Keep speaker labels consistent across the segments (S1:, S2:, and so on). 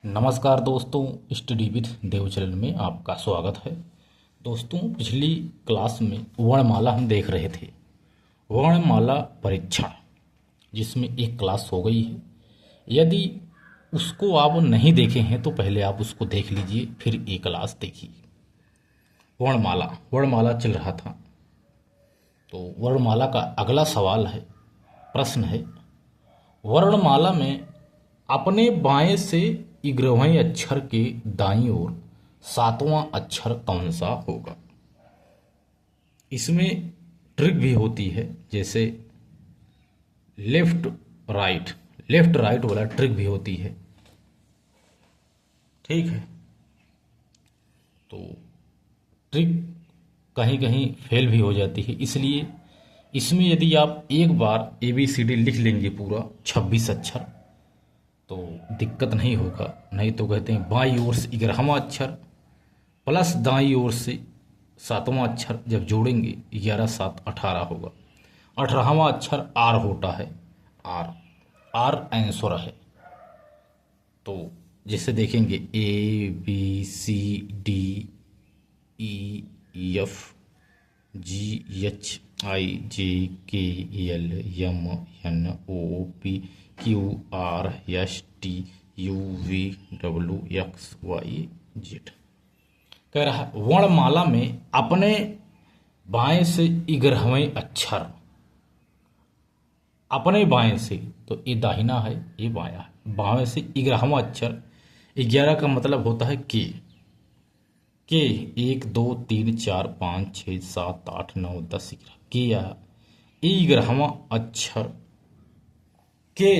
S1: नमस्कार दोस्तों, study with Dev channel में आपका स्वागत है। दोस्तों, पिछली क्लास में वर्णमाला हम देख रहे थे। वर्णमाला परीक्षण जिसमें एक क्लास हो गई है। यदि उसको आप नहीं देखे हैं तो पहले आप उसको देख लीजिए, फिर एक क्लास देखिए। वर्णमाला चल रहा था। तो वर्णमाला का अगला सवाल है, प्रश्न है, वर्णमाला में अपने बाएं से 11वें अक्षर के दाईं ओर 7वां अक्षर कौन सा होगा। इसमें ट्रिक भी होती है, जैसे लेफ्ट राइट वाला ट्रिक भी होती है। ठीक है, तो ट्रिक कहीं कहीं फेल भी हो जाती है। इसलिए इसमें यदि आप एक बार ABCD लिख लेंगे पूरा 26 अक्षर तो दिक्कत नहीं होगा। नहीं तो कहते हैं बाईं ओर से 11वां अक्षर प्लस दाईं ओर से 7वां अक्षर जब जोड़ेंगे 11 7 18 होगा। 18वां अक्षर आर होता है। आर आंसर है। तो जैसे देखेंगे ABCDEFGHIJKLMNOPQRSTUVWXYZ। कह रहा है वर्णमाला में अपने बाएं से 11वें अक्षर, अपने बाएं से, तो ये दाहिना है ये बायां है। बाएं से 11वां अक्षर, 11 का मतलब होता है के 1 2 3 4 5 6 7 8 9 10 11 के या 11वां अक्षर के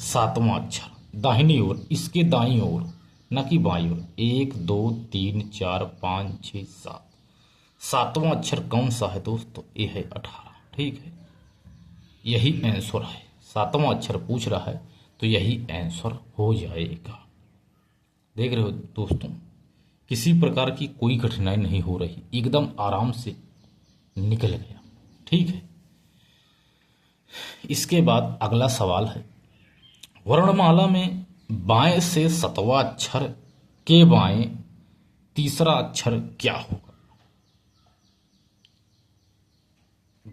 S1: 7वां अक्षर दाहिनी ओर, इसके दाईं ओर न कि बाईं ओर। 1 2 3 4 5 6 7, 7वां अक्षर कौन सा है दोस्तों? ये है 18। ठीक है, यही आंसर है। 7वां अक्षर पूछ रहा है तो यही आंसर हो जाएगा। देख रहे हो दोस्तों, किसी प्रकार की कोई कठिनाई नहीं हो रही, एकदम आराम से निकल गया। ठीक है, इसके बाद अगला सवाल है, वर्णमाला में बाएं से 7वां अक्षर के बाएं तीसरा अक्षर क्या होगा।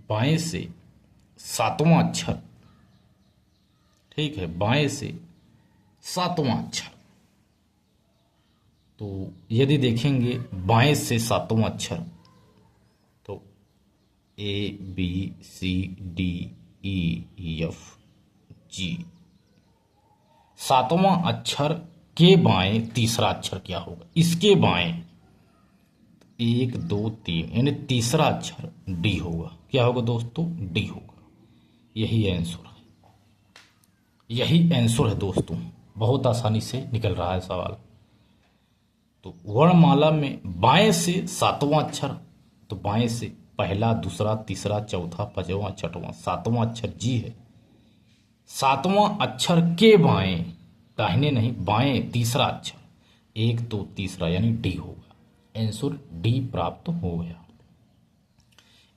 S1: बाएं से 7वां अक्षर, ठीक है, बाएं से 7वां अक्षर। तो यदि देखेंगे बाएं से 7वां अक्षर तो ABCDEFG। 7वां अक्षर के बाएं तीसरा अक्षर क्या होगा? इसके बाएं 1 2 3 यानी तीसरा अक्षर डी होगा। क्या होगा दोस्तों? डी होगा। यही आंसर है, यही आंसर है दोस्तों। बहुत आसानी से निकल रहा है सवाल। तो वर्णमाला में बाएं से 7वां अक्षर, तो बाएं से पहला दूसरा तीसरा चौथा पांचवां छठवां 7वां अक्षर जी है। 7वां अक्षर के बाएं, दाहिने नहीं बाएं तीसरा अक्षर 1 2 तीसरा यानी डी होगा। आंसर डी प्राप्त हो गया।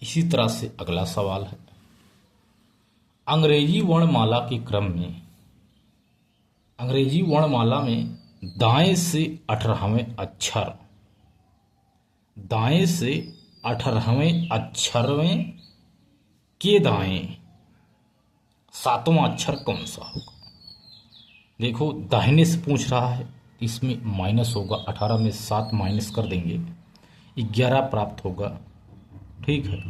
S1: इसी तरह से अगला सवाल है, अंग्रेजी वर्णमाला के क्रम में, अंग्रेजी वर्णमाला में दाएं से 18वें अक्षर, दाएं से 18वें अक्षर में के दाएं 7वां अक्षर कौन सा होगा? देखो, दाहिने से पूछ रहा है, इसमें माइनस होगा। 18 में 7 माइनस कर देंगे, 11 प्राप्त होगा। ठीक है,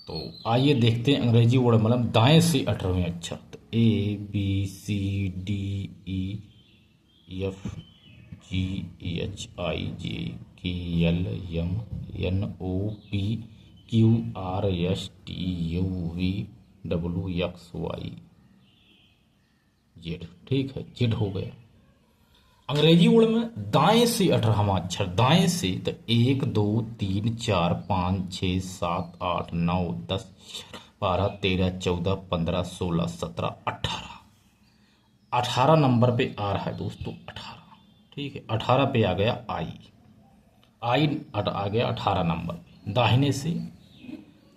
S1: तो आइए देखते हैं अंग्रेजी वर्णमाला में दाएं से 18वें अक्षर। तो ABCDEFGHIJKLMNOPQRSTUVWXYZ। ठीक है, जेड हो गया। अंग्रेजी वर्ण में दाएं से 18वां अक्षर, दाएं से तो 1 2 3 4 5 6 7 8 9 10 12 13 14 15 16 17 18। 18 नंबर पे आ रहा है दोस्तों, 18। ठीक है, 18 पे आ गया आई आ गया 18 नंबर पे। दाहिने से,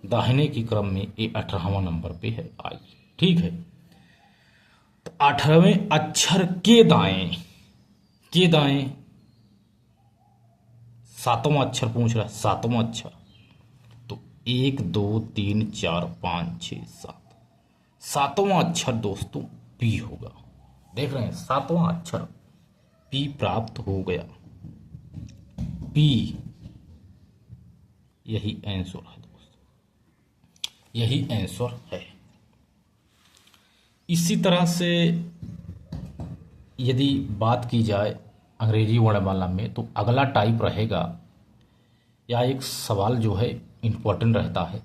S1: दाहिने के क्रम में ये 18वां नंबर पे है आई। ठीक है, तो 18वें अक्षर के दाएं सातवां अक्षर पूछ रहा है, सातवां अक्षर। तो 1 2 3 4 5 6 7, सातवां अक्षर दोस्तों पी होगा। देख रहे हैं, सातवां अक्षर पी प्राप्त हो गया। पी, यही आंसर है दोस्तों, यही आंसर है। इसी तरह से यदि बात की जाए अंग्रेजी वर्णमाला में, तो अगला टाइप रहेगा, या एक सवाल जो है इंपॉर्टेंट रहता है।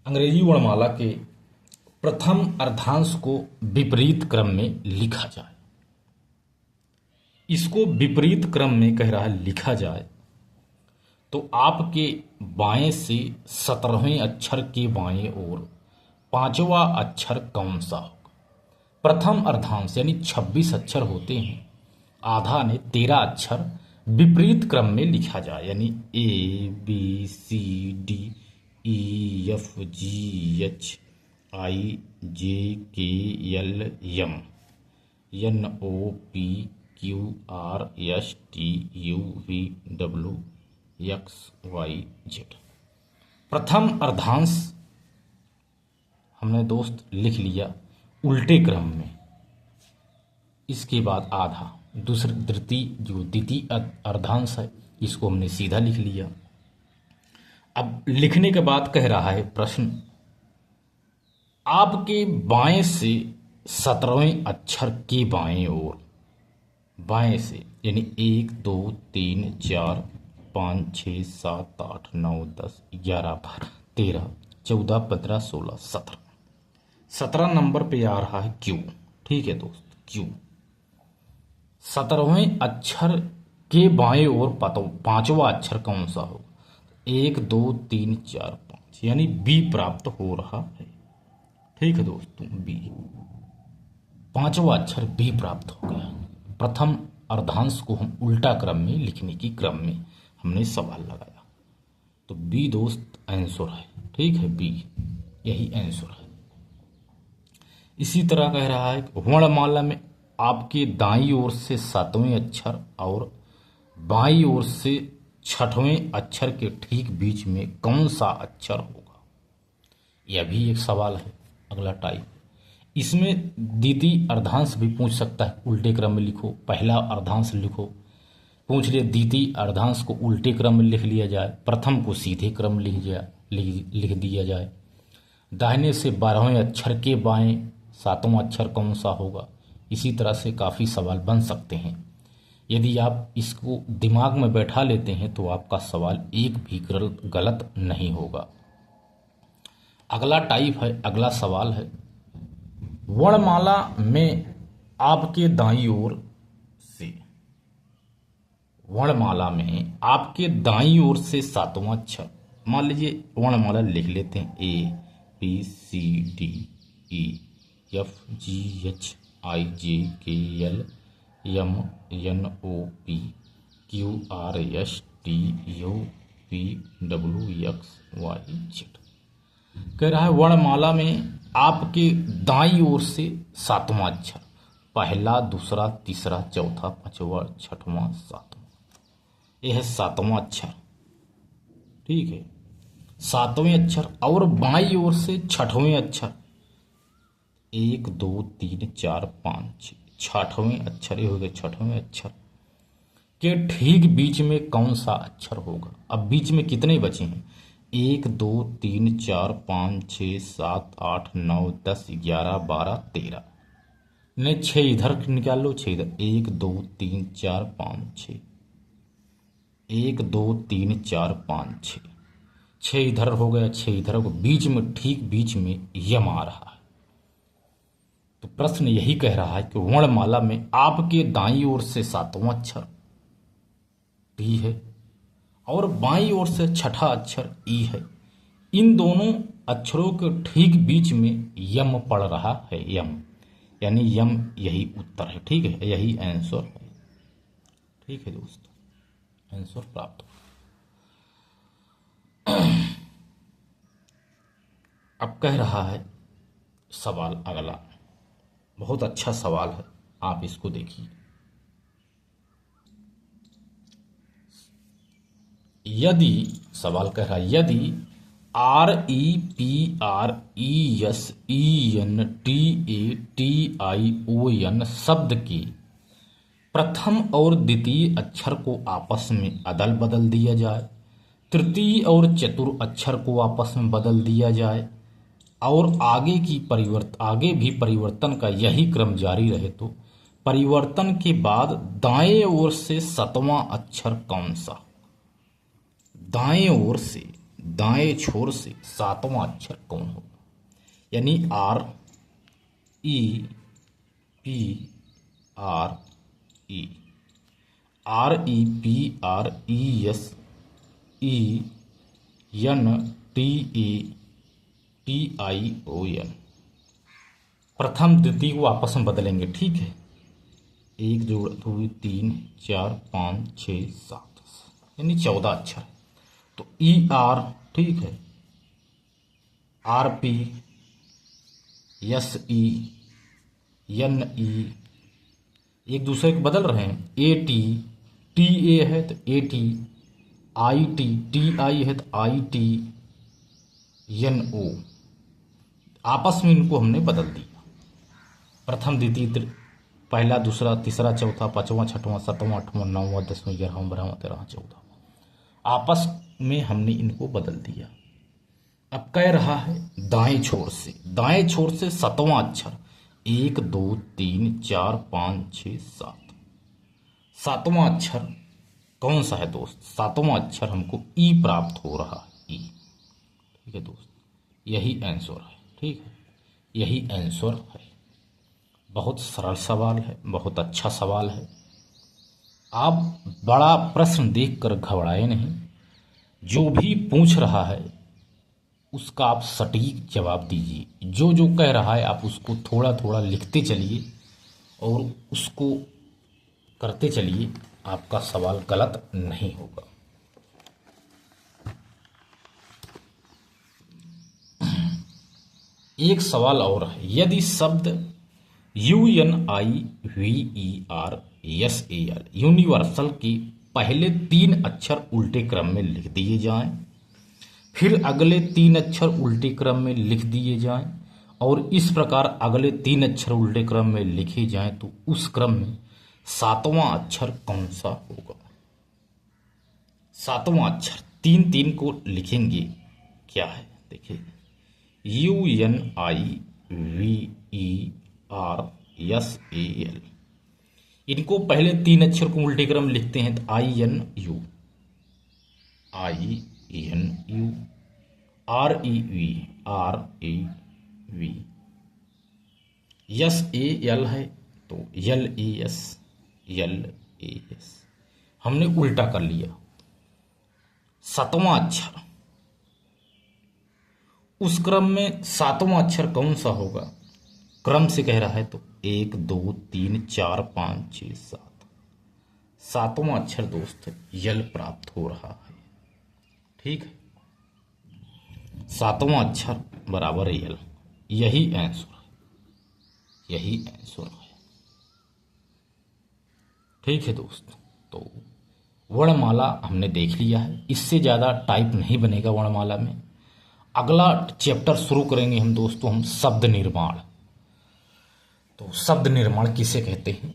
S1: अंग्रेजी वर्णमाला के प्रथम अर्धांश को विपरीत क्रम में लिखा जाए। इसको विपरीत क्रम में कह रहा है लिखा जाए, तो आपके बाएं से 17वें अक्षर के बाएं ओर पांचवा अक्षर कौन सा होगा? प्रथम अर्धांश यानी 26 अक्षर होते हैं, आधा ने 13 अक्षर विपरीत क्रम में लिखा जाए, यानी ABCDEFGHIJKLM NOPQRSTUVWXYZ। प्रथम अर्धांश हमने दोस्त लिख लिया उल्टे क्रम में, इसके बाद आधा, दूसरी द्वितीय अर्धांश है, इसको हमने सीधा लिख लिया। अब लिखने के बाद कह रहा है प्रश्न, आपके बाएं से 17वें अक्षर के बाएं ओर, बाएं से यानी 1 2 3 4 5 6 7 8 9 10 11 12 13 14 15 16 17, 17 नंबर पे आ रहा है क्यू। ठीक है दोस्त, क्यू। 17वें अक्षर के बाएं ओर पांचवा अक्षर कौन सा होगा? 1 2 3 4 5, यानी बी प्राप्त हो रहा है। ठीक है दोस्तों, बी, पांचवा अक्षर बी प्राप्त हो गया। प्रथम अर्धांश को हम उल्टा क्रम में लिखने की क्रम में हमने सवाल लगाया, तो बी दोस्त आंसर है। ठीक है, बी यही आंसर है। इसी तरह कह रहा है वर्णमाला में आपके दाईं ओर से 7वें अक्षर और बाईं ओर से 6वें अक्षर के ठीक बीच में कौन सा अक्षर होगा? यह भी एक सवाल है, अगला टाइप। इसमें द्वितीय अर्धांश भी पूछ सकता है, उल्टे क्रम में लिखो, पहला अर्धांश लिखो, पूछ लिया द्वितीय अर्धांश को उल्टे क्रम में लिख लिया जाए, प्रथम को सीधे क्रम में लिख दिया जाए। दाहिने से 12वें अक्षर के बाएं 7वां अक्षर कौन सा होगा? इसी तरह से काफ़ी सवाल बन सकते हैं। यदि आप इसको दिमाग में बैठा लेते हैं तो आपका सवाल एक भी गलत नहीं होगा। अगला टाइप है, अगला सवाल है, वर्णमाला में आपके दाईं ओर से, वर्णमाला में आपके दाईं ओर से 7वां अक्षर, मान लीजिए वर्णमाला लिख लेते हैं ABCDEFGHIJKLMNOPQRSTUVWXYZ। कह रहा है वर्णमाला में आपके दाईं ओर से 7वां अक्षर, पहला दूसरा तीसरा चौथा पांचवा छठवां सातवां, यह है 7वां अक्षर। ठीक है, 7वें अक्षर और बाईं ओर से 6वें अक्षर, 1 2 3 4 5 6, 6वें अक्षर, ये हो गए 6वें अक्षर के ठीक बीच में कौन सा अक्षर होगा? अब बीच में कितने बचे हैं? 1 2 3 4 5 6 7 8 9 10 11 12 13, ने 6 इधर निकाल लो, 6 इधर, 1 2 3 4 5 6, 1 2 3 4 5 6, 6 इधर हो गया, 6 इधर हो गया, बीच में, ठीक बीच में यम आ रहा है। तो प्रश्न यही कह रहा है कि वर्णमाला में आपके दाईं ओर से 7वां अक्षर टी है और बाईं ओर से 6ठा अक्षर ई है, इन दोनों अक्षरों के ठीक बीच में यम पड़ रहा है, यम, यानी यम यही उत्तर है। ठीक है, यही आंसर है। ठीक है दोस्तों, आंसर प्राप्त हो। अब कह रहा है सवाल अगला, बहुत अच्छा सवाल है, आप इसको देखिए। यदि, सवाल कह रहा है यदि REPRESENTATION शब्द के प्रथम और द्वितीय अक्षर को आपस में अदल बदल दिया जाए, तृतीय और चतुर्थ अक्षर को आपस में बदल दिया जाए और आगे भी परिवर्तन का यही क्रम जारी रहे तो परिवर्तन के बाद दाएं ओर से सातवां अक्षर कौन सा? दाएं ओर से, दाएं छोर से सातवां अक्षर कौन होगा? यानी REPRESENTATION प्रथम द्वितीय को आपस में बदलेंगे, ठीक है। 1 जोड़ 2 3 4 5 6 7 यानी 14 अक्षर। तो ER, ठीक है, RP, SE, NE एक दूसरे को बदल रहे हैं। AT, TA है तो AT, IT, TI है तो IT, NO आपस में इनको हमने बदल दिया। प्रथम द्वितीय, पहला दूसरा तीसरा चौथा पांचवा छठवां सातवां आठवां नौवां 10वां 11वां 12वां 13वां 14वां आपस में हमने इनको बदल दिया। अब कह रहा है दाएं छोर से सातवां अक्षर 1 2 3 4 5 6 7 सातवां अक्षर कौन सा है दोस्त? सातवां अक्षर हमको ई प्राप्त हो रहा है, ई, ठीक है दोस्त, यही आंसर है, ठीक है, यही आंसर है। बहुत सरल सवाल है, बहुत अच्छा सवाल है। आप बड़ा प्रश्न देखकर घबराए नहीं, जो भी पूछ रहा है उसका आप सटीक जवाब दीजिए। जो जो कह रहा है आप उसको थोड़ा थोड़ा लिखते चलिए और उसको करते चलिए, आपका सवाल गलत नहीं होगा। एक सवाल और है, यदि शब्द UNIVERSAL यूनिवर्सल के पहले 3 अक्षर उल्टे क्रम में लिख दिए जाएं, फिर अगले 3 अक्षर उल्टे क्रम में लिख दिए जाएं और इस प्रकार अगले 3 अक्षर उल्टे क्रम में लिखे जाएं, तो उस क्रम में सातवां अक्षर कौन सा होगा? सातवां अक्षर 3 को लिखेंगे, क्या है देखिए, UNIVERSAL इनको पहले 3 अक्षर को उल्टे क्रम लिखते हैं तो INU REV SAL है तो LAS हमने उल्टा कर लिया। सातवां अक्षर, उस क्रम में सातवां अक्षर कौन सा होगा? क्रम से कह रहा है तो 1 2 3 4 5 6 7 सातवां अक्षर दोस्त यल प्राप्त हो रहा है, ठीक है, सातवां अक्षर बराबर यल, यही आंसर है, यही आंसर है, ठीक है दोस्त। तो वर्णमाला हमने देख लिया है, इससे ज़्यादा टाइप नहीं बनेगा वर्णमाला में। अगला चैप्टर शुरू करेंगे हम दोस्तों, हम शब्द निर्माण। तो शब्द निर्माण किसे कहते हैं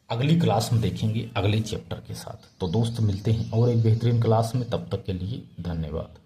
S1: अगली क्लास में देखेंगे, अगले चैप्टर के साथ। तो दोस्त मिलते हैं और एक बेहतरीन क्लास में, तब तक के लिए धन्यवाद।